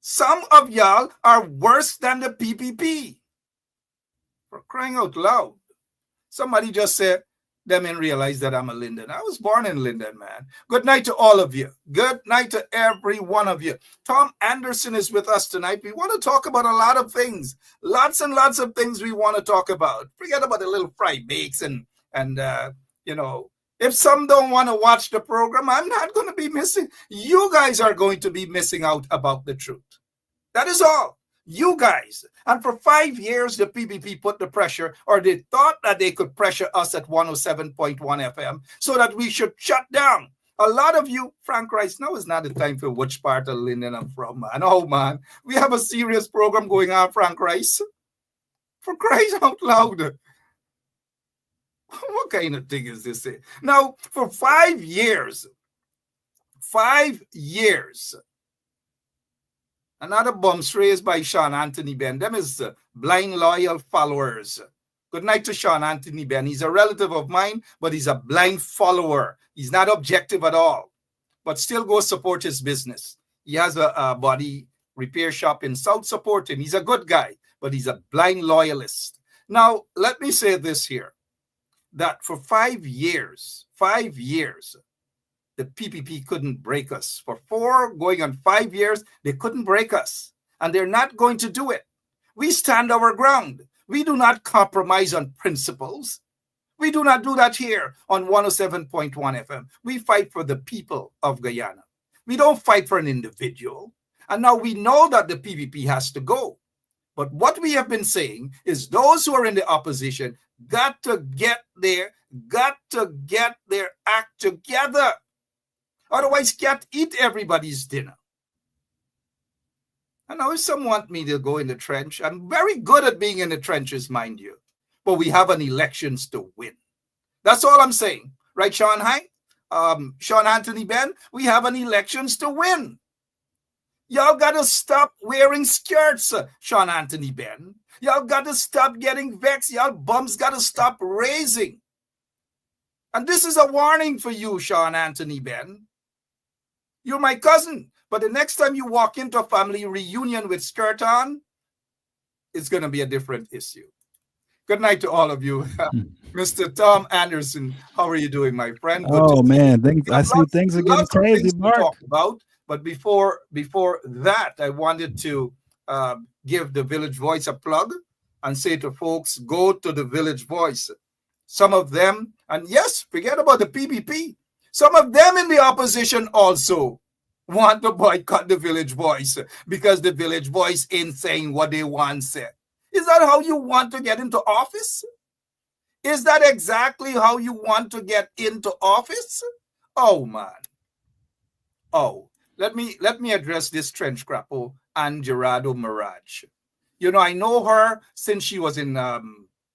Some of y'all are worse than the PPP. For crying out loud. Somebody just said, them and realize that I'm a Linden. I was born in Linden, man. Good night to all of you. Good night to every one of you. Tom Anderson is with us tonight. We want to talk about a lot of things. Lots and lots of things we want to talk about. Forget about the little fried bakes and if some don't want to watch the program, I'm not going to be missing. You guys are going to be missing out about the truth. That is all. You guys. And for 5 years, the PPP put the pressure, or they thought that they could pressure us at 107.1 FM so that we should shut down. A lot of you, Frank Rice, now is not the time for which part of Linden I'm from, man. Oh, man. We have a serious program going on, Frank Rice. For Christ out loud. What kind of thing is this? Now, for 5 years, another bombs raised by Sean Anthony Ben. Them is blind loyal followers. Good night to Sean Anthony Ben. He's a relative of mine, but he's a blind follower. He's not objective at all, but still go support his business. He has a body repair shop in South. Support him. He's a good guy, but he's a blind loyalist. Now, let me say this here, that for 5 years, the PPP couldn't break us. For 4 going on 5 years, they couldn't break us. And they're not going to do it. We stand our ground. We do not compromise on principles. We do not do that here on 107.1 FM. We fight for the people of Guyana. We don't fight for an individual. And now we know that the PPP has to go. But what we have been saying is those who are in the opposition got to get their act together. Otherwise, can't eat everybody's dinner. And now if some want me to go in the trench, I'm very good at being in the trenches, mind you. But we have an elections to win. That's all I'm saying. Right, Sean Sean Anthony Ben? We have an elections to win. Y'all got to stop wearing skirts, Sean Anthony Ben. Y'all got to stop getting vexed. Y'all bums got to stop raising. And this is a warning for you, Sean Anthony Ben. You're my cousin, but the next time you walk into a family reunion with skirt on, it's going to be a different issue. Good night to all of you. Mr. Tom Anderson, how are you doing, my friend? Good man, I see things are getting crazy, Mark. Talk about, but before that, I wanted to give the Village Voice a plug and say to folks, go to the Village Voice. Some of them, and yes, forget about the PPP. Some of them in the opposition also want to boycott the Village Voice because the Village Voice ain't saying what they want said. Is that how you want to get into office? Is that exactly how you want to get into office? Oh, man. Oh, let me address this trench grapple and Gerardo Mirage. You know, I know her since she was in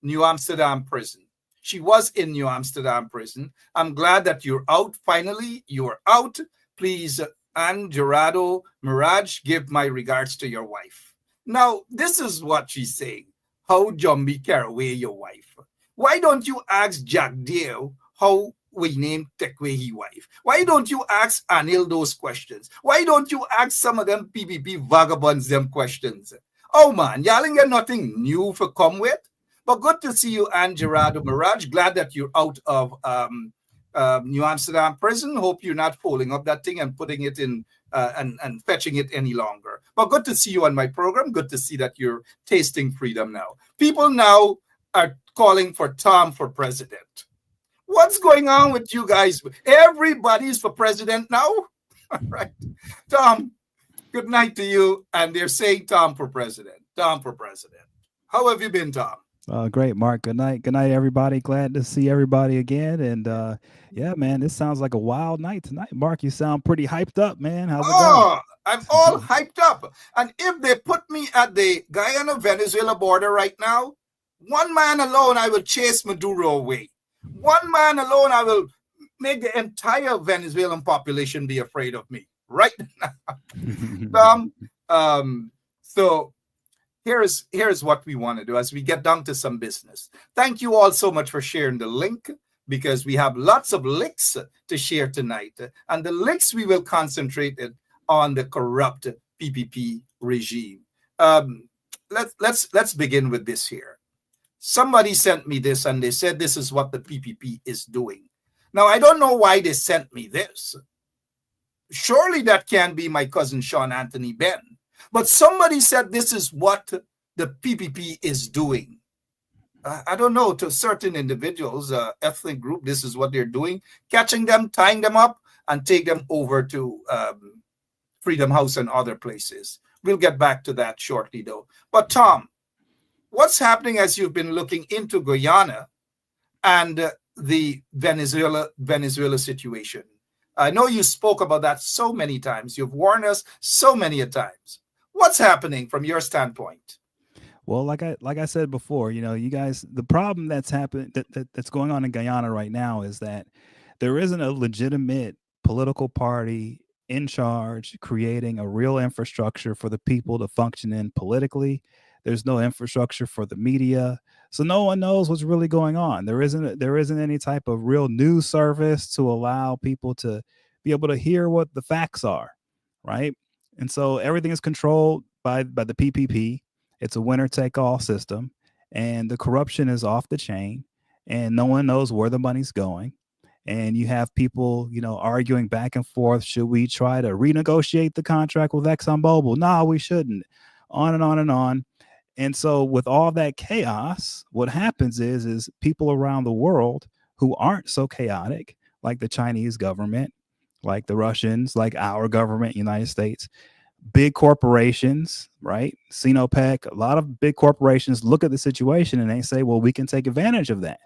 New Amsterdam prison. She was in New Amsterdam prison. I'm glad that you're out. Finally, you're out. Please, and Gerardo Mirage, give my regards to your wife. Now, this is what she's saying. How Jumbi carry away your wife? Why don't you ask Jack Dale how we named Tekwehi wife? Why don't you ask Anil those questions? Why don't you ask some of them PPP vagabonds them questions? Oh, man, y'all ain't got nothing new for come with. But good to see you, and Gerardo Mirage. Glad that you're out of New Amsterdam prison. Hope you're not folding up that thing and putting it in and fetching it any longer. But good to see you on my program. Good to see that you're tasting freedom now. People now are calling for Tom for president. What's going on with you guys? Everybody's for president now? All right. Tom, good night to you. And they're saying Tom for president. Tom for president. How have you been, Tom? Great, Mark. Good night, everybody. Glad to see everybody again. And yeah, man, this sounds like a wild night tonight. Mark, you sound pretty hyped up, man. How's it going? I'm all hyped up. And if they put me at the Guyana-Venezuela border right now, one man alone, I will chase Maduro away. One man alone, I will make the entire Venezuelan population be afraid of me right now. So here's what we want to do as we get down to some business. Thank you all so much for sharing the link, because we have lots of links to share tonight. And the links we will concentrate on the corrupt PPP regime. Um, let's begin with this here. Somebody sent me this, and they said this is what the PPP is doing. Now I don't know why they sent me this. Surely that can be my cousin Sean Anthony Ben. But somebody said this is what the PPP is doing. I don't know, to certain individuals, ethnic group, this is what they're doing, catching them, tying them up, and take them over to Freedom House and other places. We'll get back to that shortly, though. But Tom, what's happening as you've been looking into Guyana and the Venezuela situation? I know you spoke about that so many times. You've warned us so many a times. What's happening from your standpoint? Well, like I said before, you guys, the problem that's happened that's going on in Guyana right now is that there isn't a legitimate political party in charge creating a real infrastructure for the people to function in politically. There's no infrastructure for the media. So no one knows what's really going on. There isn't any type of real news service to allow people to be able to hear what the facts are, right? And so everything is controlled by the PPP. It's a winner take all system, and the corruption is off the chain, and no one knows where the money's going. And you have people, arguing back and forth. Should we try to renegotiate the contract with ExxonMobil? No, we shouldn't. On and on and on. And so with all that chaos, what happens is people around the world who aren't so chaotic, like the Chinese government, like the Russians, like our government, United States, big corporations, right? Sinopec, a lot of big corporations look at the situation and they say, well, we can take advantage of that.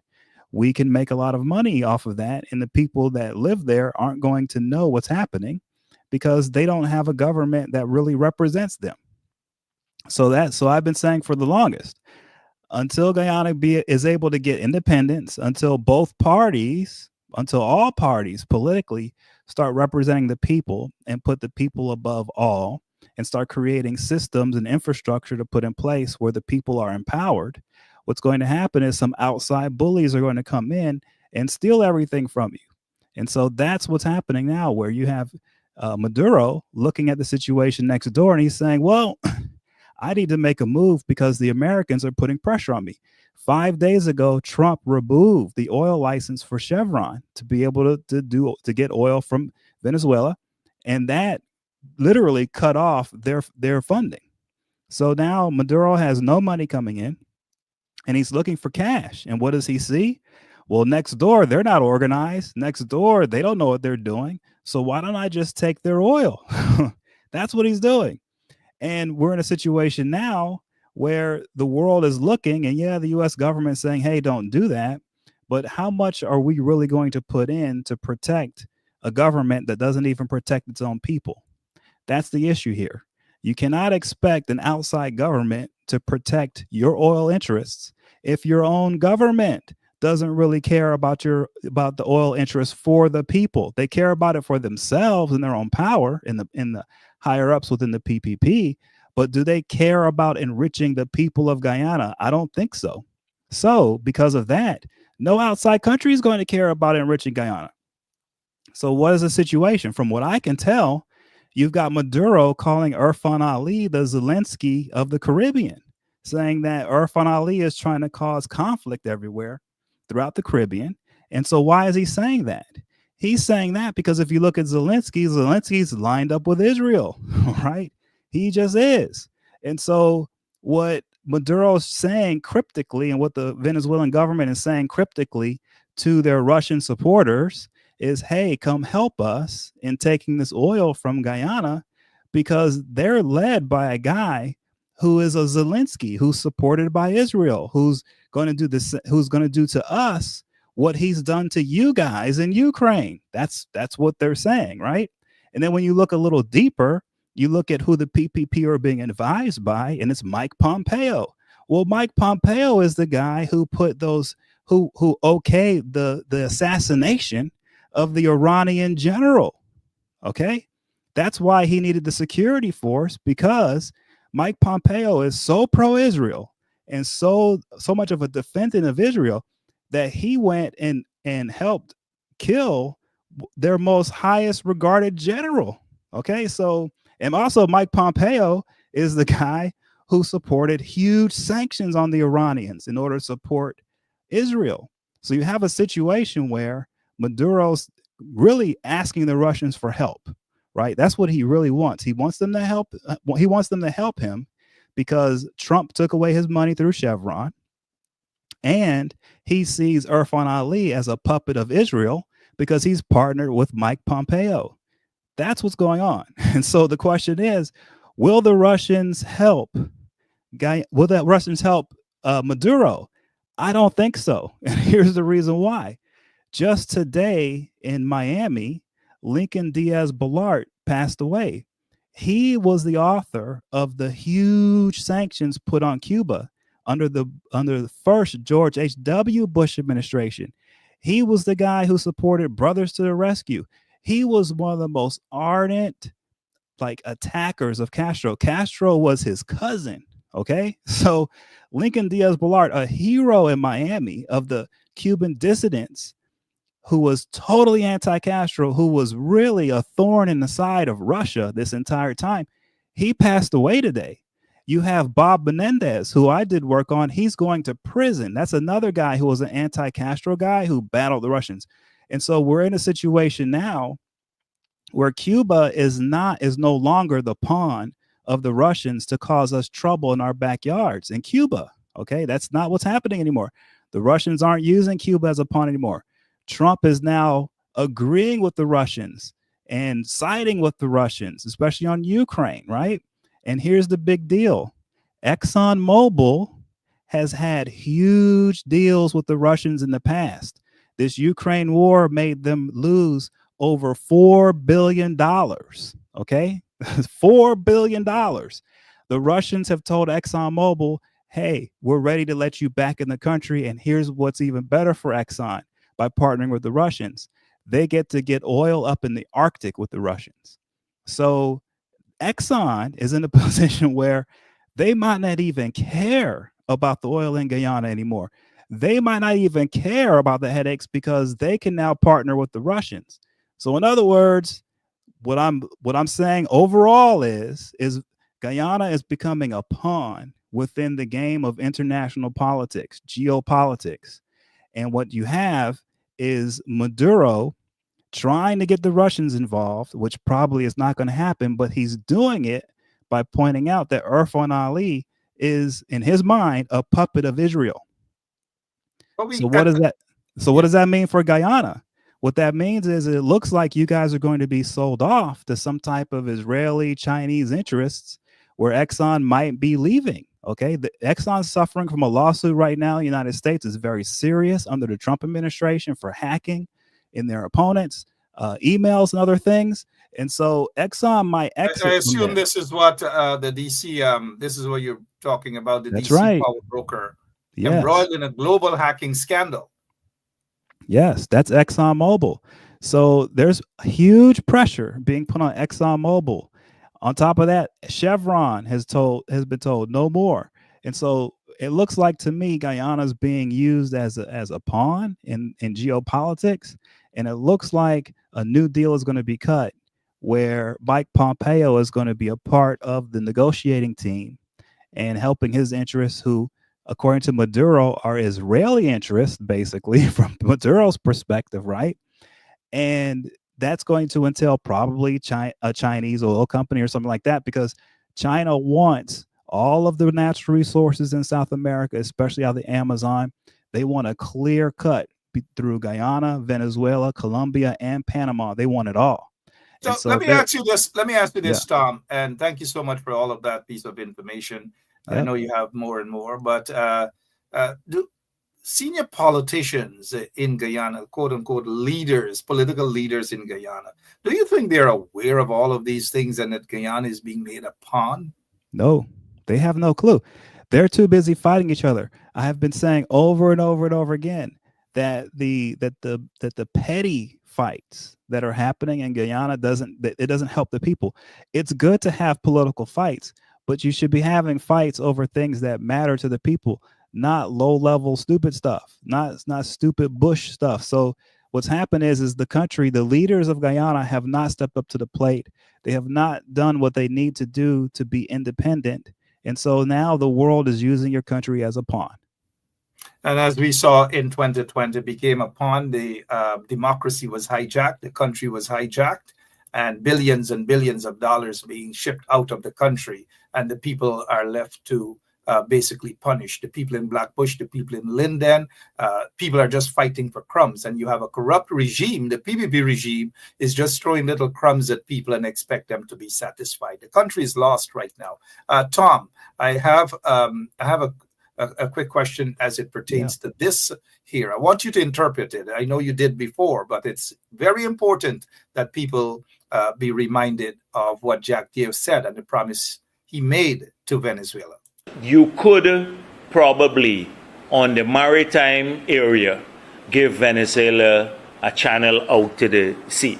We can make a lot of money off of that. And the people that live there aren't going to know what's happening because they don't have a government that really represents them. So I've been saying for the longest, until Guyana is able to get independence, until all parties politically start representing the people and put the people above all and start creating systems and infrastructure to put in place where the people are empowered, what's going to happen is some outside bullies are going to come in and steal everything from you. And so that's what's happening now, where you have Maduro looking at the situation next door and he's saying, well, I need to make a move because the Americans are putting pressure on me. 5 days ago, Trump removed the oil license for Chevron to be able to get oil from Venezuela, and that literally cut off their funding. So now Maduro has no money coming in, and he's looking for cash. And what does he see? Well, next door, they're not organized. Next door, they don't know what they're doing. So why don't I just take their oil? That's what he's doing. And we're in a situation now where the world is looking, and the US government saying, hey, don't do that. But how much are we really going to put in to protect a government that doesn't even protect its own people? That's the issue here. You cannot expect an outside government to protect your oil interests if your own government doesn't really care about the oil interests for the people. They care about it for themselves and their own power in the higher ups within the PPP, but do they care about enriching the people of Guyana? I don't think so. So because of that, no outside country is going to care about enriching Guyana. So what is the situation? From what I can tell, you've got Maduro calling Irfan Ali the Zelensky of the Caribbean, saying that Irfan Ali is trying to cause conflict everywhere throughout the Caribbean. And so why is he saying that? He's saying that because if you look at Zelensky's lined up with Israel, right? He just is. And so what Maduro is saying cryptically, and what the Venezuelan government is saying cryptically to their Russian supporters is, hey, come help us in taking this oil from Guyana, because they're led by a guy who is a Zelensky, who's supported by Israel, who's going to do this, who's going to do to us what he's done to you guys in Ukraine. That's what they're saying, right? And then when you look a little deeper, you look at who the PPP are being advised by, and it's Mike Pompeo. Well, Mike Pompeo is the guy who put those who okayed the assassination of the Iranian general. Okay, that's why he needed the security force, because Mike Pompeo is so pro-Israel and so much of a defendant of Israel that he went and helped kill their most highest regarded general. Okay, so, and also Mike Pompeo is the guy who supported huge sanctions on the Iranians in order to support Israel. So you have a situation where Maduro's really asking the Russians for help, right? That's what he really wants. He wants them to help. He wants them to help him because Trump took away his money through Chevron, and he sees Irfan Ali as a puppet of Israel because he's partnered with Mike Pompeo. That's what's going on. And so the question is, will the Russians help will the Russians help Maduro? I don't think so. And here's the reason why. Just today in Miami, Lincoln Diaz Balart passed away. He was the author of the huge sanctions put on Cuba under the first George H.W. Bush administration. He was the guy who supported Brothers to the Rescue. He was one of the most ardent attackers of Castro. Castro was his cousin. Okay, so Lincoln Diaz Balart, a hero in Miami of the Cuban dissidents, who was totally anti-Castro, who was really a thorn in the side of Russia this entire time, he passed away today. You have Bob Menendez, who I did work on. He's going to prison. That's another guy who was an anti-Castro guy who battled the Russians. And so we're in a situation now where Cuba is no longer the pawn of the Russians to cause us trouble in our backyards in Cuba. Okay, that's not what's happening anymore. The Russians aren't using Cuba as a pawn anymore. Trump is now agreeing with the Russians and siding with the Russians, especially on Ukraine, right? And here's the big deal. ExxonMobil has had huge deals with the Russians in the past. This Ukraine war made them lose over $4 billion. Okay? $4 billion. The Russians have told ExxonMobil, hey, we're ready to let you back in the country. And here's what's even better for Exxon by partnering with the Russians. They get to get oil up in the Arctic with the Russians. So Exxon is in a position where they might not even care about the oil in Guyana anymore. They might not even care about the headaches because they can now partner with the Russians. So in other words, what I'm saying overall is Guyana is becoming a pawn within the game of international politics, geopolitics. And what you have is Maduro trying to get the Russians involved, which probably is not going to happen, but he's doing it by pointing out that Irfan Ali is, in his mind, a puppet of Israel. But So we, what does that what yeah. does that mean for Guyana? What that means is it looks like you guys are going to be sold off to some type of Israeli Chinese interests where Exxon might be leaving. Okay, the Exxon's suffering from a lawsuit right now in the United States. Is very serious under the Trump administration for hacking in their opponents, emails and other things. And so Exxon might I exit from assume there. this is what the DC, this is what you're talking about, the That's DC right. power broker Yes. embroiled in a global hacking scandal. Yes, that's ExxonMobil. So there's huge pressure being put on ExxonMobil. On top of that, Chevron has been told no more. And so it looks like to me Guyana's being used as a pawn in geopolitics. And it looks like a new deal is going to be cut where Mike Pompeo is going to be a part of the negotiating team and helping his interests, who, according to Maduro, are Israeli interests, basically, from Maduro's perspective, right? And that's going to entail probably a Chinese oil company or something like that, because China wants all of the natural resources in South America, especially out of the Amazon. They want a clear cut through Guyana, Venezuela, Colombia, and Panama. They want it all. And So so they're, Let me ask you yeah, this, Tom, and thank you so much for all of that piece of information. I yep, know you have more and more, but do senior politicians in Guyana, quote unquote leaders, political leaders in Guyana, do you think they're aware of all of these things and that Guyana is being made a pawn? no, they have no clue. They're too busy fighting each other. I have been saying over and over and over again that the petty fights that are happening in Guyana doesn't help the people. It's good to have political fights, but you should be having fights over things that matter to the people, not low level stupid stuff, not stupid Bush stuff. So What's happened is the country, the leaders of Guyana have not stepped up to the plate. They have not done what they need to do to be independent. And so now the world is using your country as a pawn. And as we saw in 2020, became a pawn. The democracy was hijacked, the country was hijacked, and billions of dollars being shipped out of the country. And the people are left to basically punish the people in Blackbush, the people in Linden. People are just fighting for crumbs. And you have a corrupt regime. The PPP regime is just throwing little crumbs at people and expect them to be satisfied. The country is lost right now. Tom, I have a quick question as it pertains to this here. I want you to interpret it. I know you did before, but it's very important that people be reminded of what Jack Deere said and the promise he made to Venezuela. You could probably, on the maritime area, give Venezuela a channel out to the sea.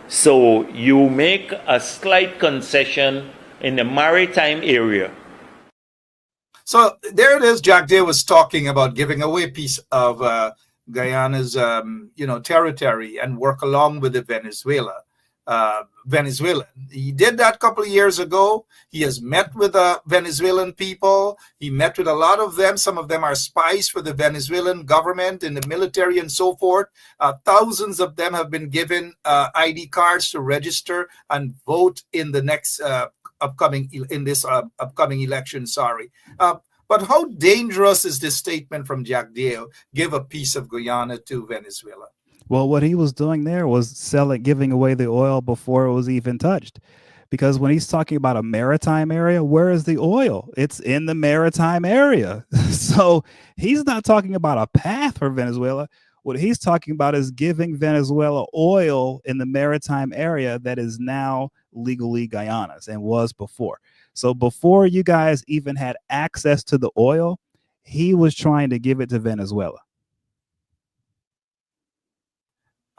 So you make a slight concession in the maritime area. So there it is. Jack Deere was talking about giving away a piece of Guyana's, territory and work along with the Venezuelan. He did that a couple of years ago. He has met with the Venezuelan people. He met with a lot of them. Some of them are spies for the Venezuelan government in the military and so forth. Thousands of them have been given ID cards to register and vote in the next upcoming election. But how dangerous is this statement from Jack Deere? Give a piece of Guyana to Venezuela. Well, what he was doing there was giving away the oil before it was even touched. Because when he's talking about a maritime area, where is the oil? It's in the maritime area. So he's not talking about a path for Venezuela. What he's talking about is giving Venezuela oil in the maritime area that is now legally Guyana's and was before. So before you guys even had access to the oil, he was trying to give it to Venezuela.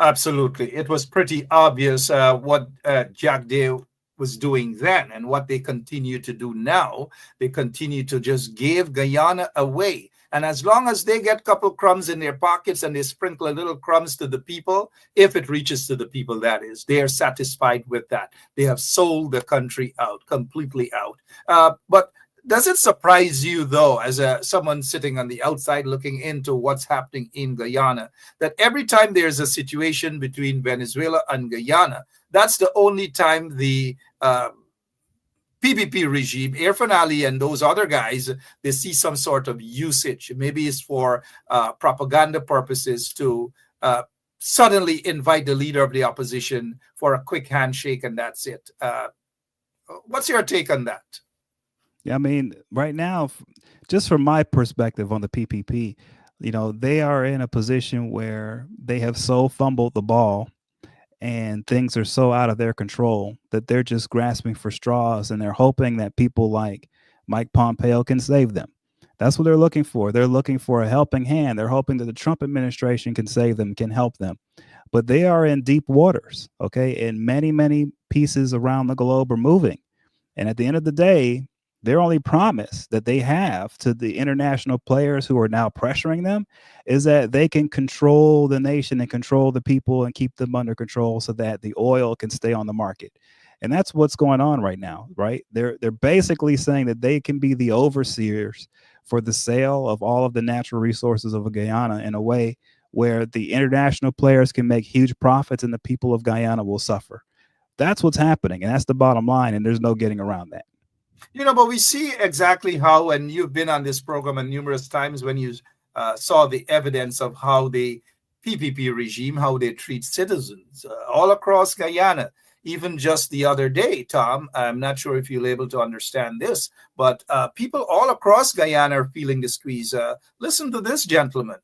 Absolutely. It was pretty obvious what Jack Deere was doing then and what they continue to do now. They continue to just give Guyana away. And as long as they get a couple crumbs in their pockets and they sprinkle a little crumbs to the people, if it reaches to the people, that is, they are satisfied with that. They have sold the country out, completely out. But does it surprise you, though, as someone sitting on the outside looking into what's happening in Guyana, that every time there's a situation between Venezuela and Guyana, that's the only time the PPP regime, Irfan Ali and those other guys, they see some sort of usage. Maybe it's for propaganda purposes to suddenly invite the leader of the opposition for a quick handshake, and that's it. What's your take on that? Yeah, I mean, right now, just from my perspective on the PPP, they are in a position where they have so fumbled the ball and things are so out of their control that they're just grasping for straws and they're hoping that people like Mike Pompeo can save them. That's what they're looking for. They're looking for a helping hand. They're hoping that the Trump administration can save them, can help them. But they are in deep waters, okay? And many, many pieces around the globe are moving. And at the end of the day, their only promise that they have to the international players who are now pressuring them is that they can control the nation and control the people and keep them under control so that the oil can stay on the market. And that's what's going on right now, right? They're basically saying that they can be the overseers for the sale of all of the natural resources of Guyana in a way where the international players can make huge profits and the people of Guyana will suffer. That's what's happening. And that's the bottom line. And there's no getting around that. But we see exactly how, and you've been on this program numerous times when you saw the evidence of how the PPP regime, how they treat citizens all across Guyana. Even just the other day, Tom, I'm not sure if you're able to understand this, but people all across Guyana are feeling the squeeze. Listen to this, gentlemen.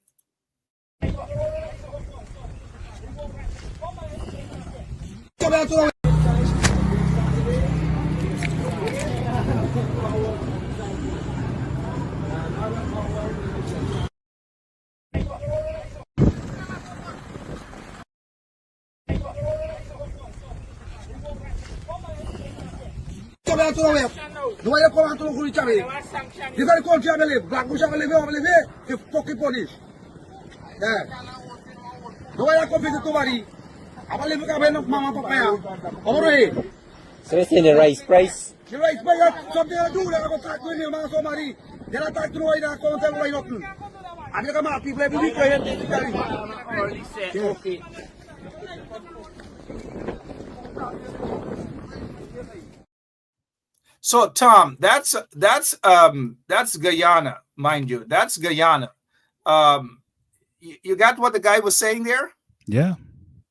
No vaya a competir tu bari. Abale mo ka ba ng mama papaya? Omore. So it's in the rice price. The rice baya something to do like ko tak ni mga somari. Dela tak tu ay na ko tel way not. Abi ka ma people every week yan din kali. Okay. So Tom, that's Guyana, mind you. That's Guyana. You got what the guy was saying there? Yeah.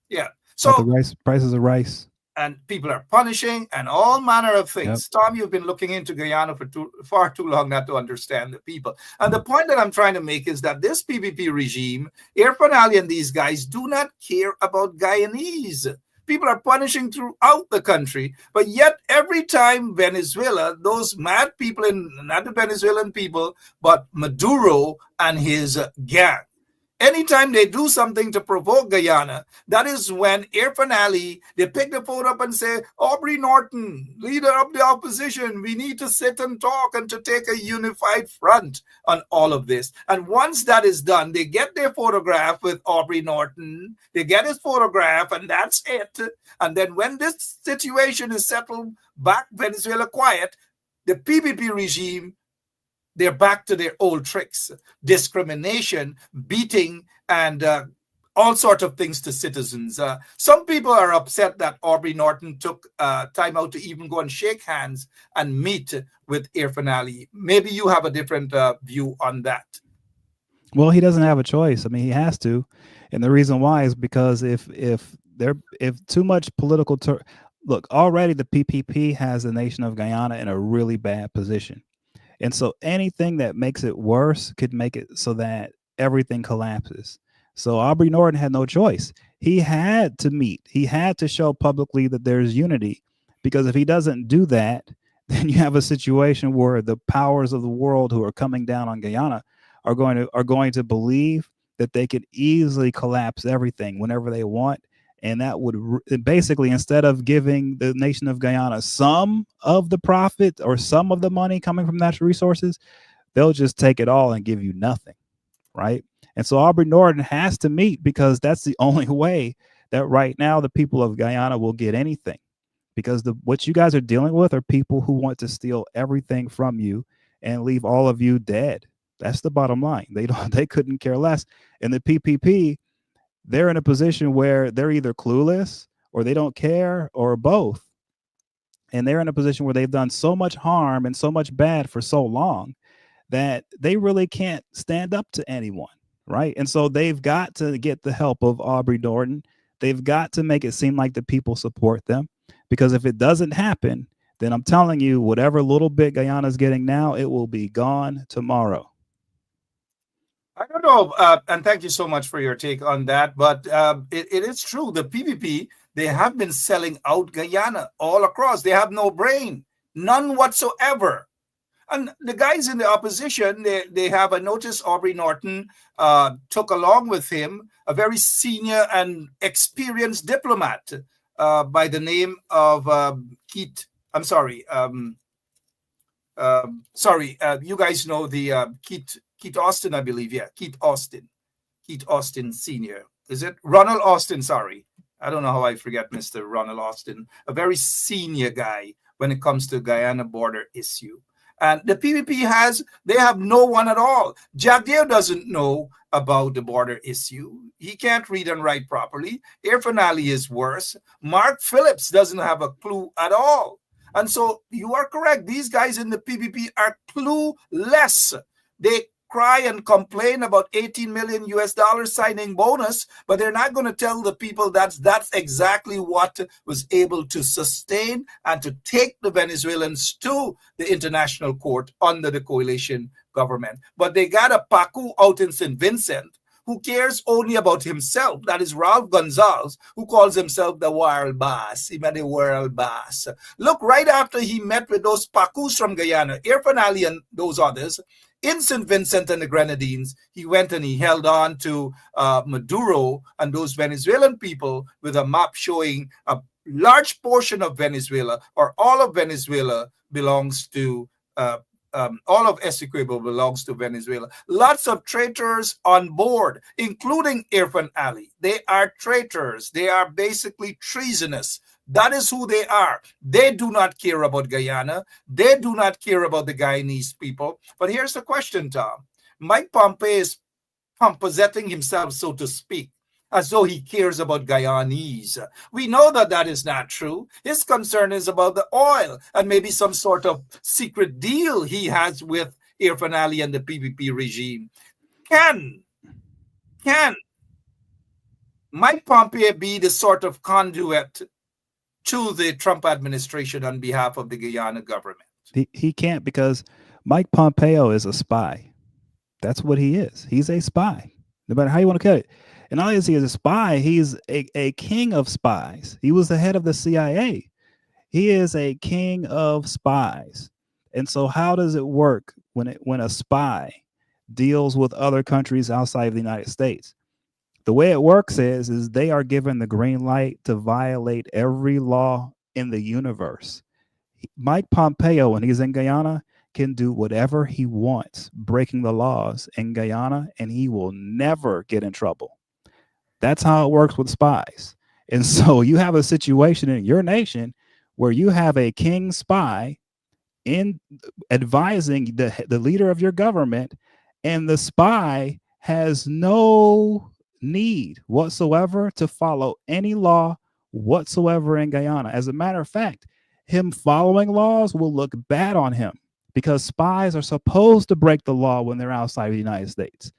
Yeah. So the So rice prices of rice. and people are punishing and all manner of Yep. things. Tom, you've been looking into Guyana for far too long not to understand the people. And the point that I'm trying to make is that this PPP regime, Irfan Ali and these guys do not care about Guyanese. People are punishing throughout the country, but yet every time Venezuela, those mad people, not the Venezuelan people, but Maduro and his gang, anytime they do something to provoke Guyana, that is when Irfan Ali, they pick the phone up and say, Aubrey Norton, leader of the opposition, we need to sit and talk and to take a unified front on all of this. And once that is done, they get their photograph with Aubrey Norton, they get his photograph, and that's it. And then when this situation is settled, back Venezuela quiet, the PPP regime, they're back to their old tricks: discrimination, beating, and all sorts of things to citizens. Some people are upset that Aubrey Norton took time out to even go and shake hands and meet with Irfan Ali. Maybe you have a different view on that. Well, he doesn't have a choice. I mean, he has to, and the reason why is because if too much political look, already the PPP has the nation of Guyana in a really bad position. And so anything that makes it worse could make it so that everything collapses. So Aubrey Norton had no choice. He had to meet. He had to show publicly that there's unity, because if he doesn't do that, then you have a situation where the powers of the world who are coming down on Guyana are going to believe that they could easily collapse everything whenever they want. And that would basically, instead of giving the nation of Guyana some of the profit or some of the money coming from natural resources, they'll just take it all and give you nothing, right? And so Aubrey Norton has to meet, because that's the only way that right now the people of Guyana will get anything, because what you guys are dealing with are people who want to steal everything from you and leave all of you dead. That's the bottom line. They couldn't care less. And the PPP, they're in a position where they're either clueless or they don't care or both. And they're in a position where they've done so much harm and so much bad for so long that they really can't stand up to anyone, right? And so they've got to get the help of Aubrey Norton. They've got to make it seem like the people support them, because if it doesn't happen, then I'm telling you, whatever little bit Guyana's getting now, it will be gone tomorrow. I don't know, and thank you so much for your take on that. But it is true. The PPP, they have been selling out Guyana all across. They have no brain, none whatsoever. And the guys in the opposition, they have, I noticed Aubrey Norton took along with him a very senior and experienced diplomat by the name of Keith. I'm sorry. You guys know the Keith Austin, I believe. Yeah, Keith Austin Sr. Is it? Ronald Austin, sorry. I don't know how I forget Mr. Ronald Austin, a very senior guy when it comes to Guyana border issue. And the PPP they have no one at all. Jagdeo doesn't know about the border issue. He can't read and write properly. Irfan Ali is worse. Mark Phillips doesn't have a clue at all. And so you are correct. These guys in the PPP are clueless. They cry and complain about 18 million US dollars signing bonus, but they're not going to tell the people that's exactly what was able to sustain and to take the Venezuelans to the international court under the coalition government. But they got a Pacu out in St. Vincent who cares only about himself. That is Ralph Gonzalez, who calls himself the world boss. He met the world boss. Look, right after he met with those Pacus from Guyana, Irfan Ali and those others, in St. Vincent and the Grenadines, he went and he held on to Maduro and those Venezuelan people with a map showing a large portion of Venezuela, or all of Venezuela, belongs to all of Essequibo belongs to Venezuela. Lots of traitors on board, including Irfan Ali. They are traitors. They are basically treasonous. That is who they are. They do not care about Guyana. They do not care about the Guyanese people. But here's the question, Tom. Mike Pompeo is pomposetting himself, so to speak, as though he cares about Guyanese. We know that that is not true. His concern is about the oil and maybe some sort of secret deal he has with Irfan Ali and the PPP regime. Can Mike Pompeo be the sort of conduit to the Trump administration on behalf of the Guyana government? He can't, because Mike Pompeo is a spy. That's what he is. He's a spy, no matter how you want to cut it. And not only is he a spy, he's a king of spies. He was the head of the CIA. He is a king of spies. And so how does it work when a spy deals with other countries outside of the United States? The way it works is they are given the green light to violate every law in the universe. Mike Pompeo, when he's in Guyana, can do whatever he wants, breaking the laws in Guyana, and he will never get in trouble. That's how it works with spies. And so you have a situation in your nation where you have a king spy in advising the leader of your government, and the spy has no need whatsoever to follow any law whatsoever in Guyana. As a matter of fact, him following laws will look bad on him, because spies are supposed to break the law when they're outside of the United States.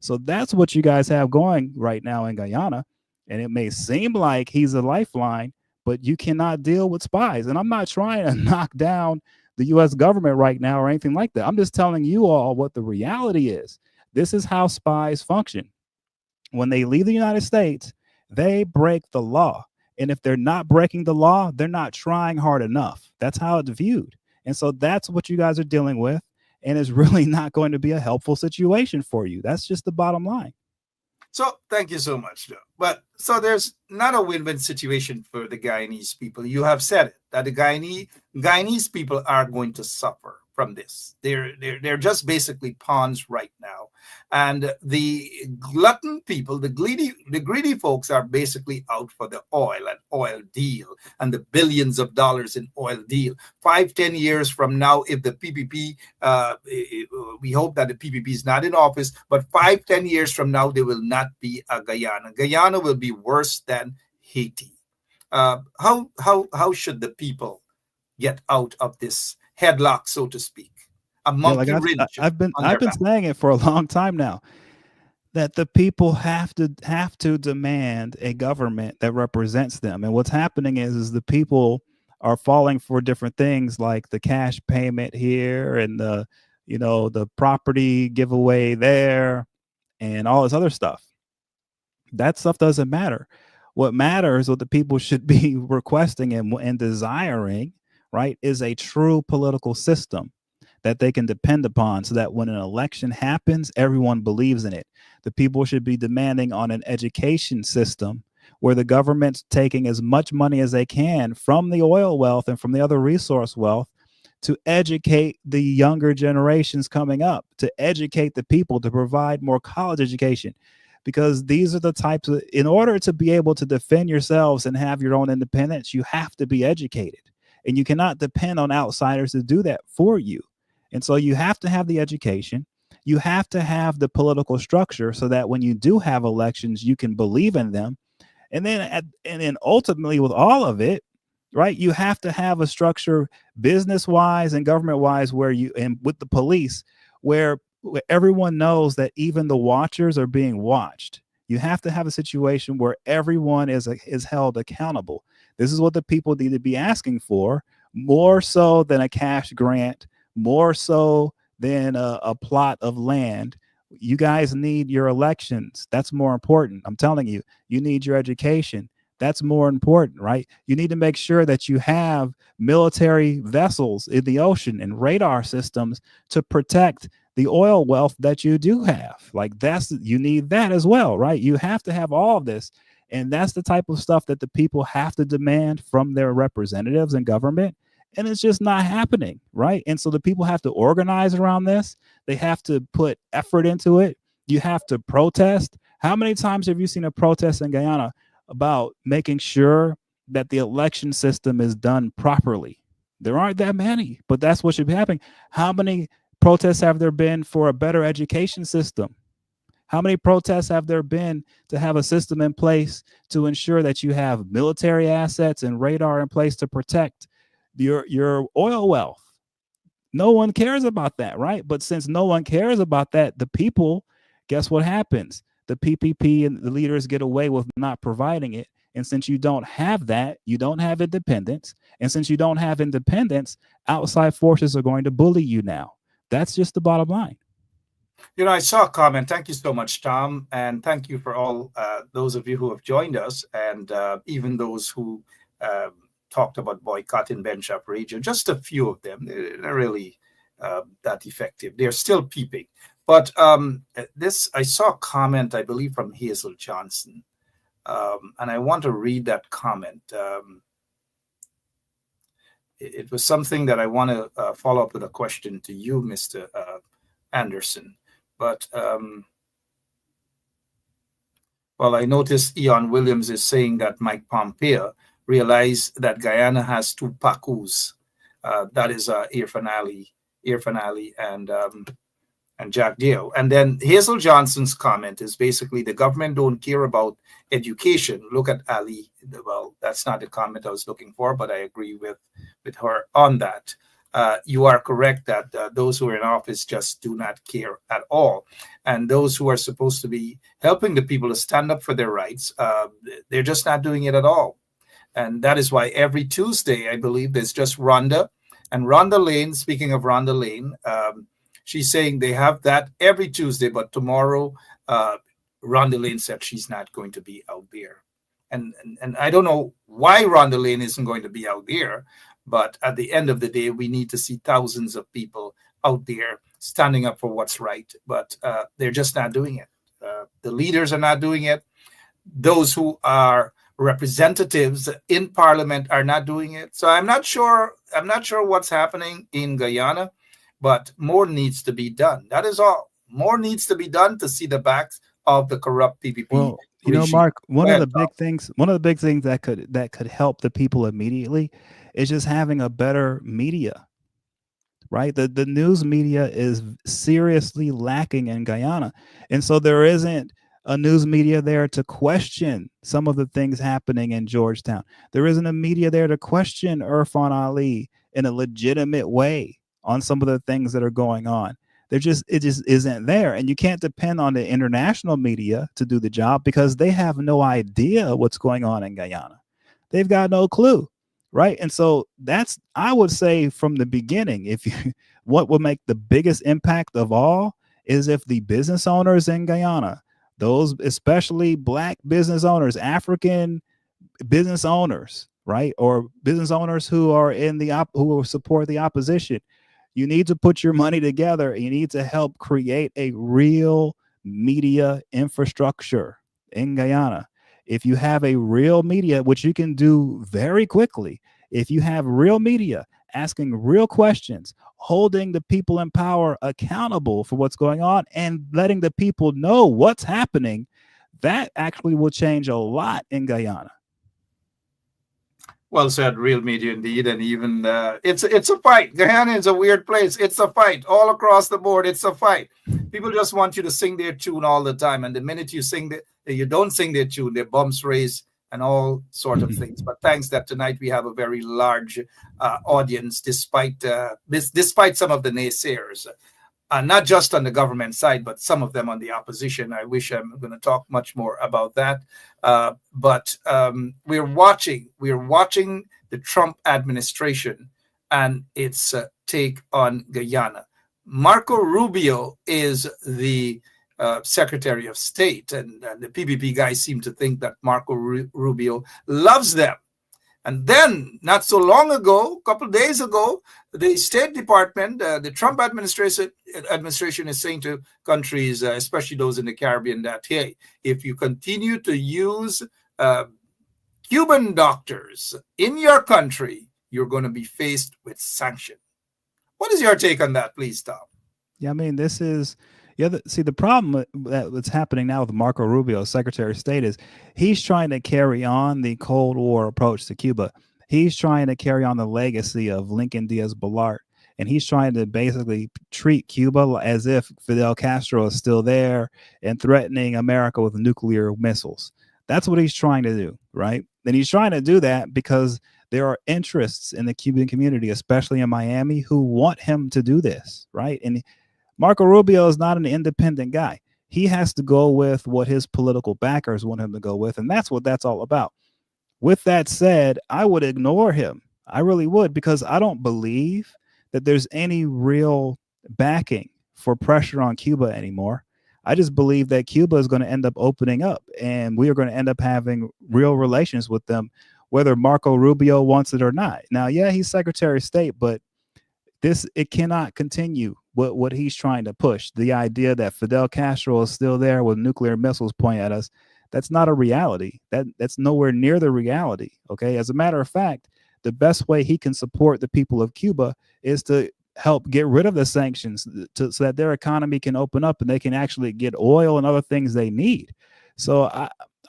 So that's what you guys have going right now in Guyana. And it may seem like he's a lifeline, but you cannot deal with spies. And I'm not trying to knock down the US government right now or anything like that. I'm just telling you all what the reality is. This is how spies function. When they leave the United States, they break the law. And if they're not breaking the law, they're not trying hard enough. That's how it's viewed. And so that's what you guys are dealing with. And it's really not going to be a helpful situation for you. That's just the bottom line. So thank you so much, Joe. But so there's not a win-win situation for the Guyanese people. You have said it, that the Guyanese people are going to suffer from this. They're just basically pawns right now. And the glutton people, the greedy folks are basically out for the oil and oil deal and the billions of dollars in oil deal. 5-10 years from now, if the PPP, we hope that the PPP is not in office, but 5-10 years from now, there will not be a Guyana. Guyana will be worse than Haiti. How should the people get out of this headlock, so to speak? A monkey wrench. I've been saying it for a long time now, that the people have to demand a government that represents them. And what's happening is the people are falling for different things, like the cash payment here and the property giveaway there and all this other stuff. That stuff doesn't matter. What matters, what the people should be requesting and desiring, right, is a true political system that they can depend upon, so that when an election happens, everyone believes in it. The people should be demanding on an education system where the government's taking as much money as they can from the oil wealth and from the other resource wealth to educate the younger generations coming up, to educate the people, to provide more college education. Because these are the types of, in order to be able to defend yourselves and have your own independence, you have to be educated. And you cannot depend on outsiders to do that for you. And so you have to have the education. You have to have the political structure so that when you do have elections, you can believe in them. And then ultimately with all of it, right, you have to have a structure business-wise and government-wise and with the police, where everyone knows that even the watchers are being watched. You have to have a situation where everyone is held accountable. This is what the people need to be asking for, more so than a cash grant, more so than a plot of land. You guys need your elections. That's more important. I'm telling you, you need your education. That's more important, right? You need to make sure that you have military vessels in the ocean and radar systems to protect the oil wealth that you do have. Like you need that as well, right? You have to have all of this. And that's the type of stuff that the people have to demand from their representatives and government. And it's just not happening, right? And so the people have to organize around this. They have to put effort into it. You have to protest. How many times have you seen a protest in Guyana about making sure that the election system is done properly? There aren't that many, but that's what should be happening. How many protests have there been for a better education system? How many protests have there been to have a system in place to ensure that you have military assets and radar in place to protect your oil wealth? No one cares about that, right? But since no one cares about that, the people, guess what happens? The PPP and the leaders get away with not providing it. And since you don't have that, you don't have independence. And since you don't have independence, outside forces are going to bully you now. That's just the bottom line. You know, I saw a comment. Thank you so much, Tom. And thank you for all those of you who have joined us, and even those who talked about boycotting Benchop region. Just a few of them. They're really that effective. They're still peeping. But I saw a comment, I believe, from Hazel Johnson. And I want to read that comment. It was something that I want to follow up with a question to you, Mr. Anderson. But, well, I noticed Eon Williams is saying that Mike Pompeo realized that Guyana has two Pacus. That is Irfan Ali and Jack Dio. And then Hazel Johnson's comment is basically the government don't care about education. Look at Ali. Well, that's not the comment I was looking for, but I agree with her on that. You are correct that those who are in office just do not care at all. And those who are supposed to be helping the people to stand up for their rights, they're just not doing it at all. And that is why every Tuesday, I believe, there's just Rhonda. And Rhonda Lane, speaking of Rhonda Lane, she's saying they have that every Tuesday, but tomorrow, Rhonda Lane said she's not going to be out there. And I don't know why Rhonda Lane isn't going to be out there, but at the end of the day, we need to see thousands of people out there standing up for what's right. But they're just not doing it. The leaders are not doing it. Those who are representatives in parliament are not doing it. So I'm not sure what's happening in Guyana, but more needs to be done. That is all. More needs to be done to see the backs of the corrupt PPP. Well, you know, Mark, one of the big things that could help the people immediately is just having a better media, right? The news media is seriously lacking in Guyana. And so there isn't a news media there to question some of the things happening in Georgetown. There isn't a media there to question Irfan Ali in a legitimate way on some of the things that are going on. It just isn't there. And you can't depend on the international media to do the job because they have no idea what's going on in Guyana. They've got no clue, right? And so I would say from the beginning, what would make the biggest impact of all is if the business owners in Guyana, those especially Black business owners, African business owners, right, or business owners who are who support the opposition, you need to put your money together. You need to help create a real media infrastructure in Guyana. If you have a real media, which you can do very quickly, if you have real media asking real questions, holding the people in power accountable for what's going on and letting the people know what's happening, that actually will change a lot in Guyana. Well said, real media indeed. And even it's a fight. Guyana is a weird place. It's a fight all across the board. It's a fight. People just want you to sing their tune all the time. And the minute you don't sing their tune, their bumps raise and all sort of things. But thanks that tonight we have a very large audience, despite some of the naysayers. Not just on the government side, but some of them on the opposition. I wish I'm going to talk much more about that. But we're watching the Trump administration and its take on Guyana. Marco Rubio is the Secretary of State, and the PPP guys seem to think that Marco Rubio loves them. And then, not so long ago, a couple of days ago, the State Department, the Trump administration is saying to countries, especially those in the Caribbean, that, hey, if you continue to use Cuban doctors in your country, you're going to be faced with sanction. What is your take on that, please, Tom? Yeah, I mean, this is see the problem that's happening now with Marco Rubio, Secretary of State, is he's trying to carry on the Cold War approach to Cuba. He's trying to carry on the legacy of Lincoln Diaz Balart, and he's trying to basically treat Cuba as if Fidel Castro is still there and threatening America with nuclear missiles. That's what he's trying to do, right? And he's trying to do that because there are interests in the Cuban community, especially in Miami, who want him to do this, right? And Marco Rubio is not an independent guy. He has to go with what his political backers want him to go with, and that's what that's all about. With that said, I would ignore him. I really would, because I don't believe that there's any real backing for pressure on Cuba anymore. I just believe that Cuba is going to end up opening up, and we are going to end up having real relations with them, whether Marco Rubio wants it or not. Now, yeah, he's Secretary of State, but it cannot continue what he's trying to push. The idea that Fidel Castro is still there with nuclear missiles pointing at us, that's not a reality. That's nowhere near the reality. Okay. As a matter of fact, the best way he can support the people of Cuba is to help get rid of the sanctions so that their economy can open up and they can actually get oil and other things they need. So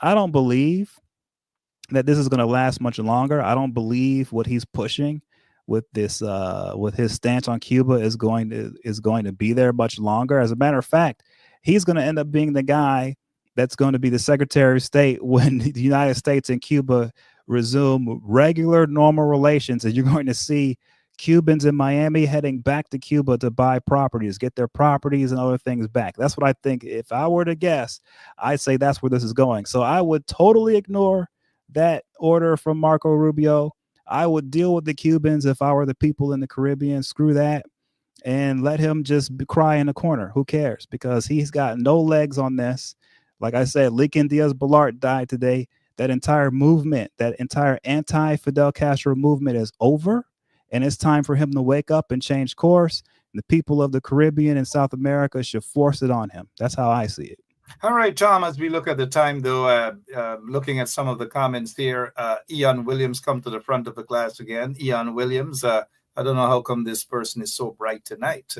I don't believe that this is going to last much longer. I don't believe what he's pushing with this with his stance on Cuba is going to be there much longer. As a matter of fact, he's going to end up being the guy that's going to be the Secretary of State when the United States and Cuba resume regular, normal relations, and you're going to see Cubans in Miami heading back to Cuba to buy properties, get their properties and other things back. That's what I think. If I were to guess, I'd say that's where this is going. So I would totally ignore that order from Marco Rubio. I would deal with the Cubans if I were the people in the Caribbean. Screw that. And let him just cry in the corner. Who cares? Because he's got no legs on this. Like I said, Lincoln Diaz Balart died today. That entire movement, that entire anti-Fidel Castro movement is over. And it's time for him to wake up and change course. And the people of the Caribbean and South America should force it on him. That's how I see it. All right, Tom, as we look at the time, though, looking at some of the comments here, Ian Williams come to the front of the class again. Ian Williams, I don't know how come this person is so bright tonight.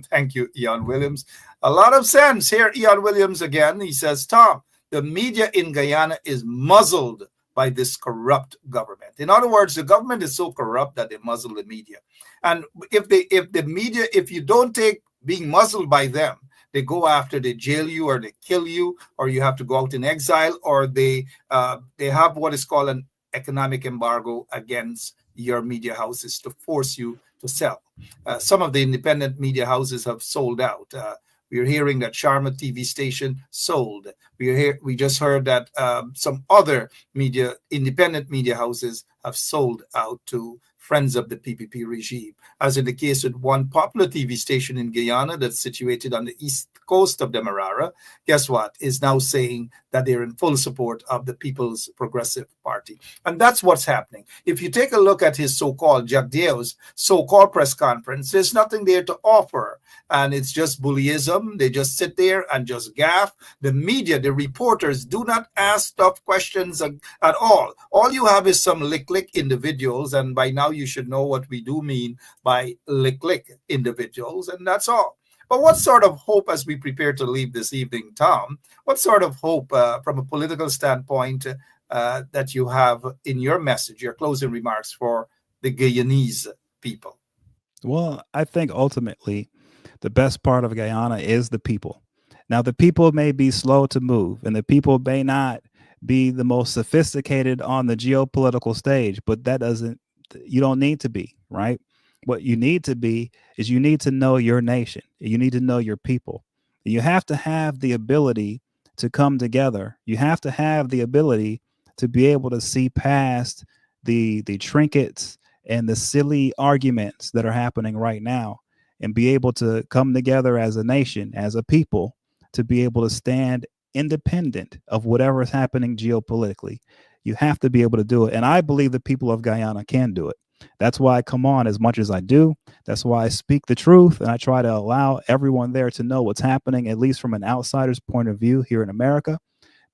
Thank you, Ian Williams. A lot of sense here, Ian Williams again. He says, Tom, the media in Guyana is muzzled by this corrupt government. In other words, the government is so corrupt that they muzzle the media. And if the media, if you don't take being muzzled by them, they go after, they jail you, or they kill you, or you have to go out in exile, or they have what is called an economic embargo against your media houses to force you to sell. Some of the independent media houses have sold out. We're hearing that Sharma TV station sold. We just heard that some other independent media houses have sold out to friends of the PPP regime, as in the case with one popular TV station in Guyana that's situated on the east coast of Demerara. Guess what? Is now saying that they're in full support of the People's Progressive Party. And that's what's happening. If you take a look at his so-called, Jack Dio's so-called press conference, there's nothing there to offer. And it's just bullyism. They just sit there and just gaffe. The media, the reporters do not ask tough questions at all. All you have is some lick individuals. And by now you should know what we do mean by lick individuals. And that's all. But what sort of hope, as we prepare to leave this evening, Tom, what sort of hope from a political standpoint that you have in your message, your closing remarks for the Guyanese people? Well, I think ultimately the best part of Guyana is the people. Now, the people may be slow to move, and the people may not be the most sophisticated on the geopolitical stage, but you don't need to be, right? What you need to be is you need to know your nation. You need to know your people. You have to have the ability to come together. You have to have the ability to be able to see past the trinkets and the silly arguments that are happening right now, and be able to come together as a nation, as a people, to be able to stand independent of whatever is happening geopolitically. You have to be able to do it. And I believe the people of Guyana can do it. That's why I come on as much as I do. That's why I speak the truth, and I try to allow everyone there to know what's happening, at least from an outsider's point of view here in America,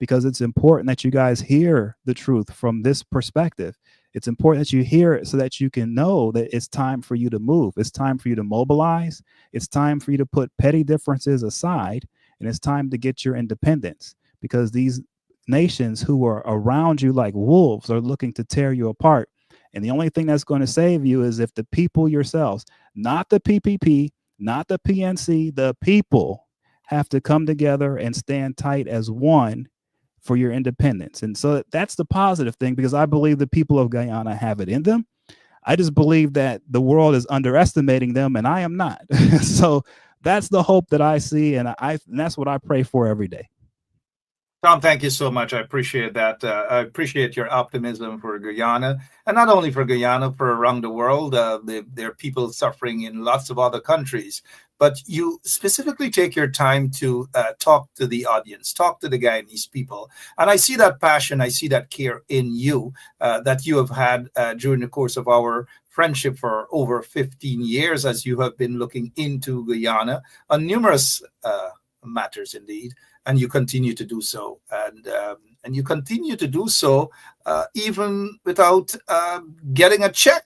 because it's important that you guys hear the truth from this perspective. It's important that you hear it so that you can know that it's time for you to move. It's time for you to mobilize. It's time for you to put petty differences aside, and it's time to get your independence, because these nations who are around you like wolves are looking to tear you apart. And the only thing that's going to save you is if the people yourselves, not the PPP, not the PNC, the people have to come together and stand tight as one for your independence. And so that's the positive thing, because I believe the people of Guyana have it in them. I just believe that the world is underestimating them, and I am not. So that's the hope that I see, and that's what I pray for every day. Tom, thank you so much. I appreciate that. I appreciate your optimism for Guyana, and not only for Guyana, for around the world. There are people suffering in lots of other countries, but you specifically take your time to talk to the audience, talk to the Guyanese people. And I see that passion, I see that care in you that you have had during the course of our friendship for over 15 years, as you have been looking into Guyana on numerous matters indeed. And you continue to do so, and you continue to do so even without getting a check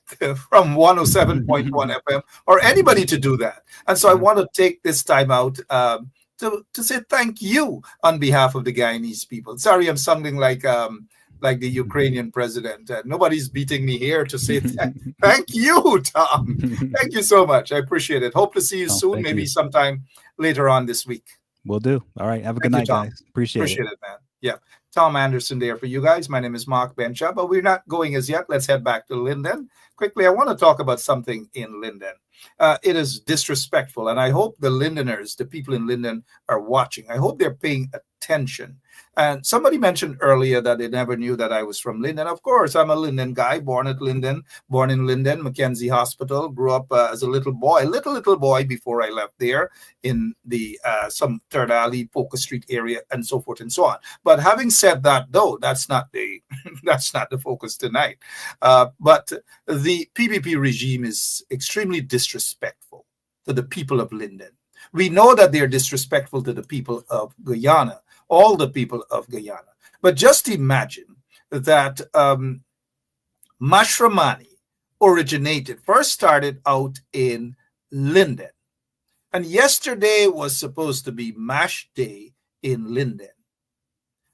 from 107.1 FM or anybody to do that. And so I want to take this time out to say thank you on behalf of the Guyanese people. Sorry, I'm sounding like the Ukrainian president. Nobody's beating me here to say thank you, Tom. Thank you so much. I appreciate it. Hope to see you soon, maybe sometime later on this week. Will do. All right. Have a good night, guys. Appreciate it, man. Yeah. Tom Anderson there for you guys. My name is Mark Bencha, but we're not going as yet. Let's head back to Linden. Quickly, I want to talk about something in Linden. It is disrespectful, and I hope the Lindeners, the people in Linden, are watching. I hope they're paying attention. And somebody mentioned earlier that they never knew that I was from Linden. Of course, I'm a Linden guy, born in Linden, Mackenzie Hospital, grew up as a little boy before I left there in the some Third Alley, Polka Street area, and so forth and so on. But having said that, though, that's not the that's not the focus tonight. But the PPP regime is extremely disrespectful to the people of Linden. We know that they're disrespectful to the people of Guyana, all the people of Guyana. But just imagine that Mashramani first started out in Linden. And yesterday was supposed to be Mash Day in Linden.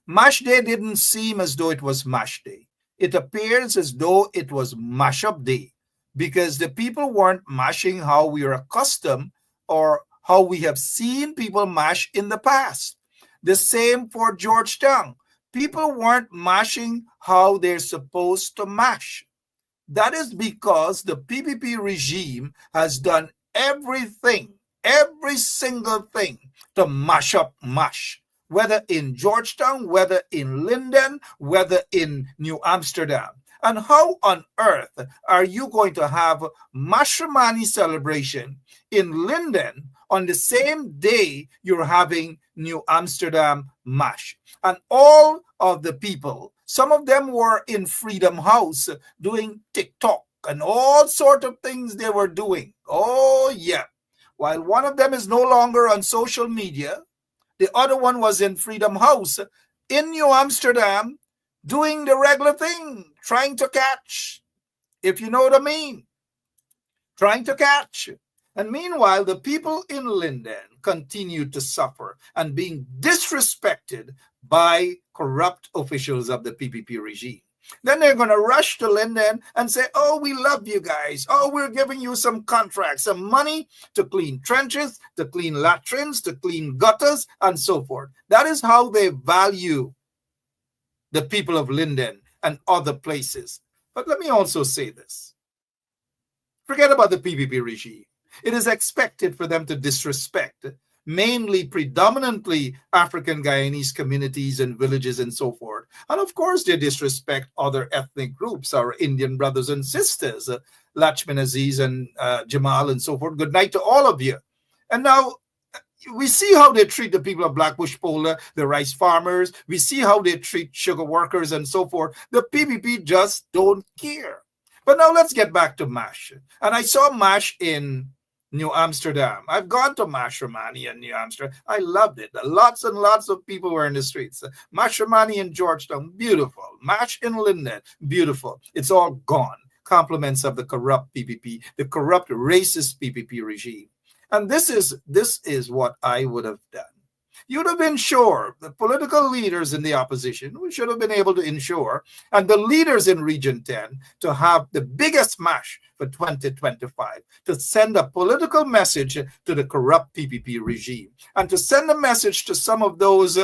Mash Day didn't seem as though it was Mash Day. It appears as though it was Mash Up Day, because the people weren't mashing how we are accustomed or how we have seen people mash in the past. The same for Georgetown. People weren't mashing how they're supposed to mash. That is because the PPP regime has done everything, every single thing to mash up mash, whether in Georgetown, whether in Linden, whether in New Amsterdam. And how on earth are you going to have Mashramani celebration in Linden on the same day you're having New Amsterdam Mash? And all of the people, some of them were in Freedom House doing TikTok and all sort of things they were doing. Oh, yeah. While one of them is no longer on social media, the other one was in Freedom House in New Amsterdam doing the regular thing, trying to catch, if you know what I mean, trying to catch. And meanwhile, the people in Linden continue to suffer and being disrespected by corrupt officials of the PPP regime. Then they're going to rush to Linden and say, oh, we love you guys. Oh, we're giving you some contracts, some money to clean trenches, to clean latrines, to clean gutters, and so forth. That is how they value the people of Linden and other places. But let me also say this. Forget about the PPP regime. It is expected for them to disrespect mainly predominantly African Guyanese communities and villages and so forth. And of course, they disrespect other ethnic groups, our Indian brothers and sisters, Lachman Aziz and Jamal and so forth. Good night to all of you. And now we see how they treat the people of Blackbush Pola, the rice farmers. We see how they treat sugar workers and so forth. The PPP just don't care. But now let's get back to MASH. And I saw MASH in New Amsterdam. I've gone to Mashramani and New Amsterdam. I loved it. Lots and lots of people were in the streets. Mashramani in Georgetown, beautiful. Mash in Linden, beautiful. It's all gone. Compliments of the corrupt PPP, the corrupt racist PPP regime. And this is what I would have done. You'd have been sure the political leaders in the opposition, we should have been able to ensure, and the leaders in Region 10 to have the biggest mash for 2025, to send a political message to the corrupt PPP regime, and to send a message to some of those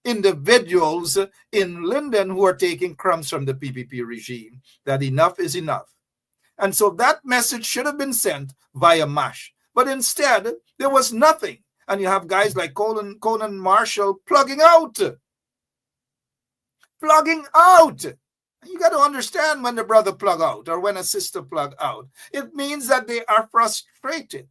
individuals in Linden who are taking crumbs from the PPP regime, that enough is enough. And so that message should have been sent via MASH. But instead, there was nothing. And you have guys like Conan Marshall plugging out. Plugging out. You got to understand when the brother plug out or when a sister plug out. It means that they are frustrated.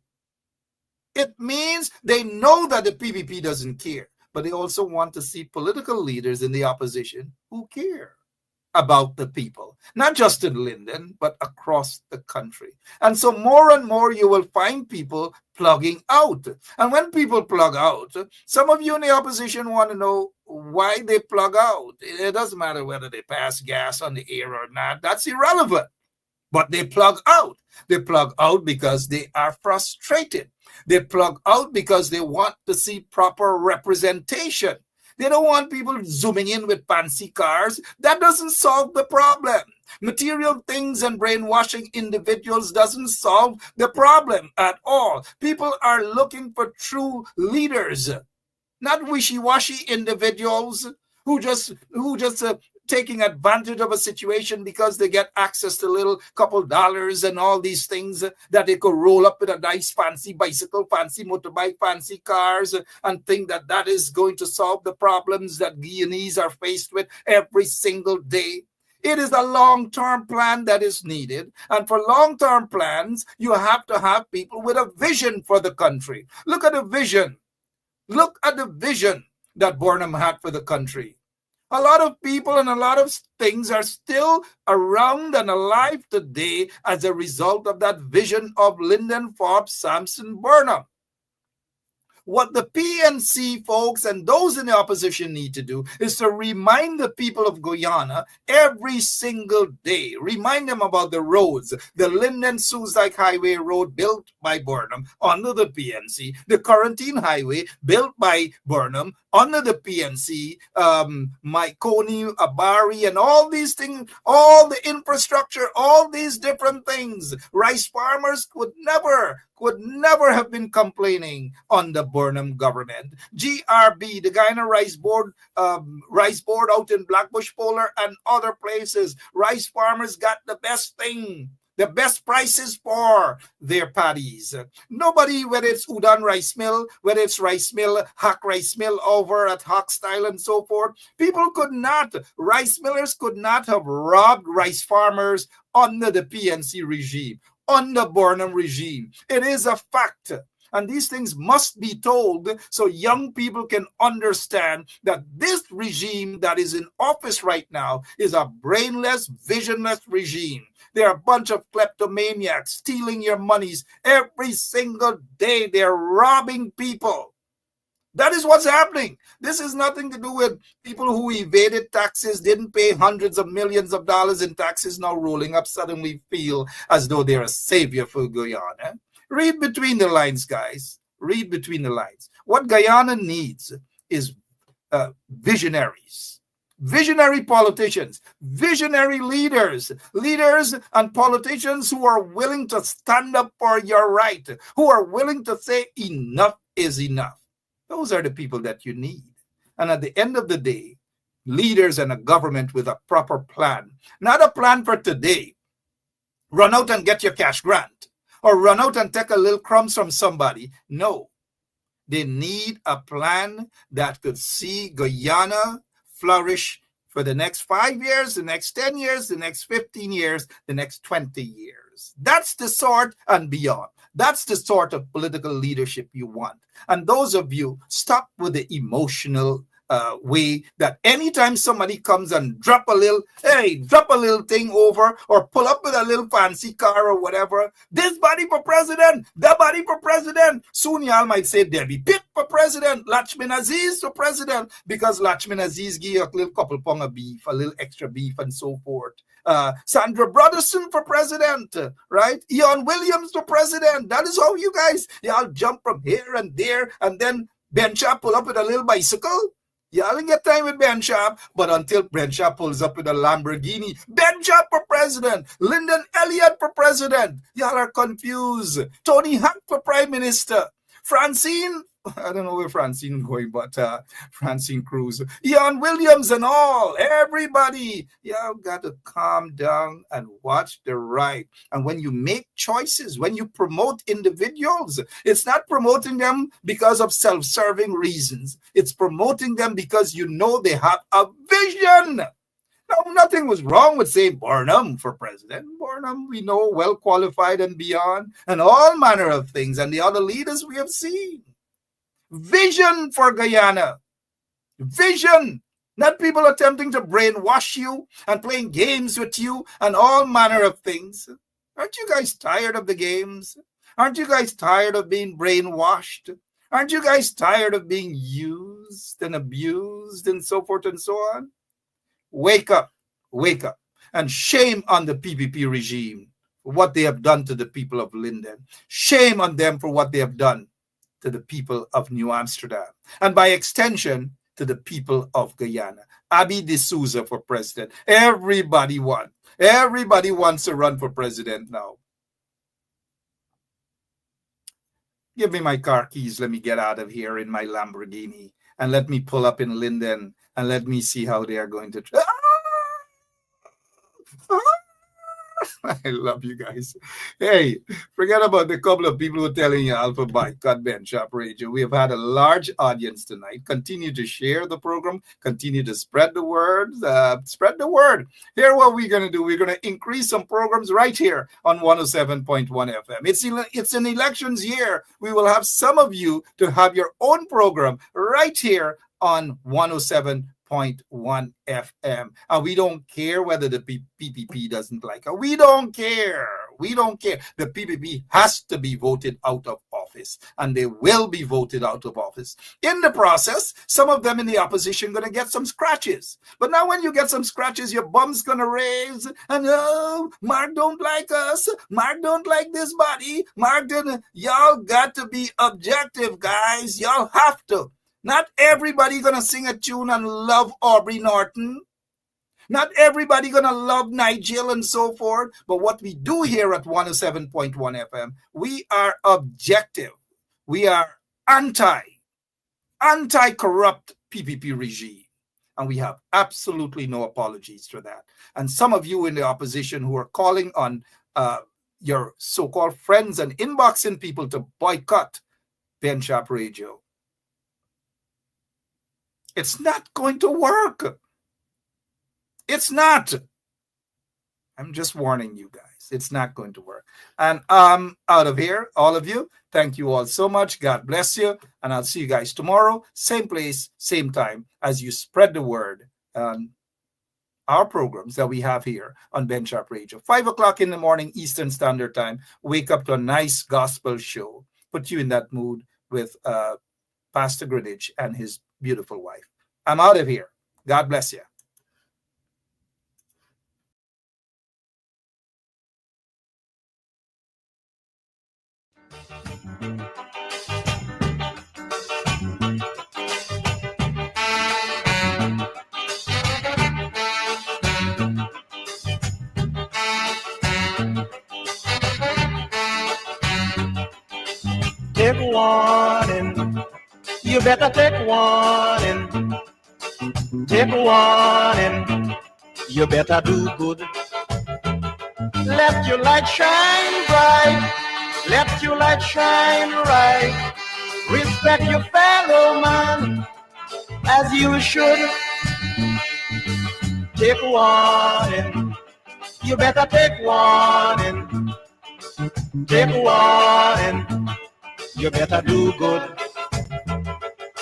It means they know that the PPP doesn't care. But they also want to see political leaders in the opposition who care about the people, not just in Linden, but across the country. And so more and more you will find people plugging out. And when people plug out, some of you in the opposition want to know why they plug out. It doesn't matter whether they pass gas on the air or not. That's irrelevant. But they plug out. They plug out because they are frustrated. They plug out because they want to see proper representation. They don't want people zooming in with fancy cars. That doesn't solve the problem. Material things and brainwashing individuals doesn't solve the problem at all. People are looking for true leaders, not wishy-washy individuals who just taking advantage of a situation because they get access to little couple dollars and all these things that they could roll up with a nice fancy bicycle, fancy motorbike, fancy cars, and think that that is going to solve the problems that Guyanese are faced with every single day. It is a long-term plan that is needed. And for long-term plans, you have to have people with a vision for the country. Look at the vision. Look at the vision that Burnham had for the country. A lot of people and a lot of things are still around and alive today as a result of that vision of Lyndon Forbes Sampson Burnham. What the PNC folks and those in the opposition need to do is to remind the people of Guyana every single day. Remind them about the roads, the Linden-Suzdijk Highway Road built by Burnham under the PNC, the Quarantine Highway built by Burnham under the PNC, Maikoni, Abari, and all these things, all the infrastructure, all these different things. Rice farmers could never have been complaining on the Burnham government. GRB, the Guyana Rice Board out in Blackbush Polar and other places. Rice farmers got the best thing, the best prices for their paddies. Nobody, whether it's Udan Rice Mill, whether it's Rice Mill, Hack Rice Mill over at Hawk Style and so forth, rice millers could not have robbed rice farmers under the PNC regime, under Burnham regime. It is a fact. And these things must be told so young people can understand that this regime that is in office right now is a brainless, visionless regime. They're a bunch of kleptomaniacs stealing your monies every single day. They're robbing people. That is what's happening. This has nothing to do with people who evaded taxes, didn't pay hundreds of millions of dollars in taxes, now rolling up, suddenly feel as though they're a savior for Guyana. Read between the lines, guys. Read between the lines. What Guyana needs is visionaries, visionary politicians, visionary leaders and politicians who are willing to stand up for your right, who are willing to say enough is enough. Those are the people that you need. And at the end of the day, leaders and a government with a proper plan, not a plan for today. Run out and get your cash grant, or run out and take a little crumbs from somebody. No, they need a plan that could see Guyana flourish for the next 5 years, the next 10 years, the next 15 years, the next 20 years. That's the sort and beyond. That's the sort of political leadership you want. And those of you, stop with the emotional way that anytime somebody comes and drop a little thing over or pull up with a little fancy car or whatever, this body for president, that body for president. Soon y'all might say Debbie Pitt for president, Lachman Aziz for president, because Lachman Aziz give you a little couple pound of beef, a little extra beef and so forth. Sandra Brotherson for president, right? Ian Williams for president. That is how you guys, y'all jump from here and there, and then Ben Sharp pull up with a little bicycle. Y'all didn't get time with Ben Sharp, but until Ben Sharp pulls up with a Lamborghini, Ben Sharp for president, Lyndon Elliott for president. Y'all are confused. Tony Hunt for prime minister. Francine, I don't know where Francine going, but Francine Cruz, Ian Williams and all, everybody, y'all got to calm down and watch the right. And when you make choices, when you promote individuals, it's not promoting them because of self-serving reasons. It's promoting them because you know they have a vision. Now, nothing was wrong with saying Burnham for president. Burnham, we know, well qualified and beyond, and all manner of things, and the other leaders we have seen. Vision for Guyana. Vision. Not people attempting to brainwash you and playing games with you and all manner of things. Aren't you guys tired of the games? Aren't you guys tired of being brainwashed? Aren't you guys tired of being used and abused and so forth and so on? Wake up. Wake up. And shame on the PPP regime for what they have done to the people of Linden. Shame on them for what they have done to the people of New Amsterdam, and by extension, to the people of Guyana. Abby D'Souza for president. Everybody wants to run for president now. Give me my car keys. Let me get out of here in my Lamborghini, and let me pull up in Linden, and let me see how they are going to... I love you guys. Hey, forget about the couple of people who are telling you Alpha boycott Ben Sharp Radio. We have had a large audience tonight. Continue to share the program. Continue to spread the word. Spread the word. Here, what we're going to do, we're going to increase some programs right here on 107.1 FM. It's an elections year. We will have some of you to have your own program right here on 107.1 FM. And we don't care whether the PPP doesn't like it. We don't care. We don't care. The PPP has to be voted out of office, and they will be voted out of office. In the process, some of them in the opposition going to get some scratches. But now when you get some scratches, your bum's going to raise, and oh, Mark don't like us. Mark don't like this body. Mark didn't. Y'all got to be objective, guys. Y'all have to. Not everybody gonna sing a tune and love Aubrey Norton. Not everybody gonna love Nigel and so forth. But what we do here at 107.1 FM, we are objective. We are anti-corrupt PPP regime. And we have absolutely no apologies for that. And some of you in the opposition who are calling on your so-called friends and inboxing people to boycott Ben Sharp Radio. It's not going to work. It's not. I'm just warning you guys. It's not going to work. And I'm out of here, all of you. Thank you all so much. God bless you. And I'll see you guys tomorrow, same place, same time, as you spread the word on our programs that we have here on Ben Sharp Radio. 5 o'clock in the morning, Eastern Standard Time. Wake up to a nice gospel show. Put you in that mood with Pastor Greenwich and his beautiful wife. I'm out of here. God bless you. Take warning. You better take warning. Take warning. You better do good. Let your light shine bright. Let your light shine right. Respect your fellow man as you should. Take warning. You better take warning. Take warning. You better do good.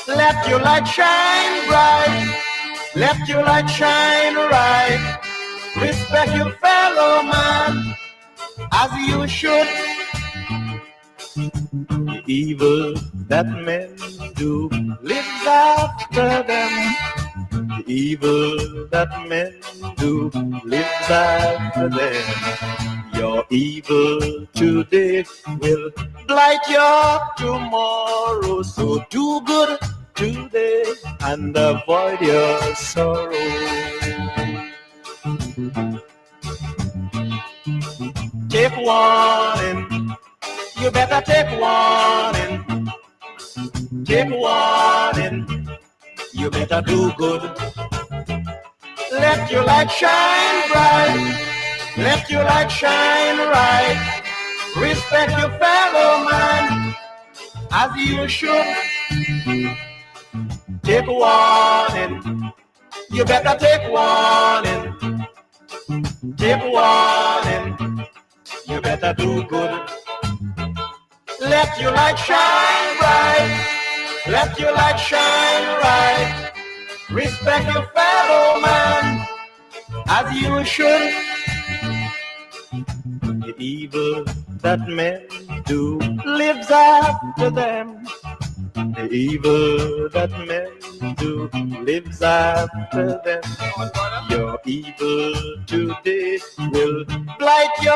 Let Let your light shine bright. Let your light shine right. Respect your fellow man as you should. The evil that men do lives after them. The evil that men do lives after them. Your evil today will blight your tomorrow. So do good today and avoid your sorrow. Take warning. You better take warning. Take warning. You better do good. Let your light shine bright. Let your light shine right. Respect your fellow man as you should. Take warning. You better take warning. Take warning. You better do good. Let your light shine bright. Let your light shine right. Respect your fellow man as you should. The evil that men do lives after them. The evil that men do lives after them. Your evil today will blight your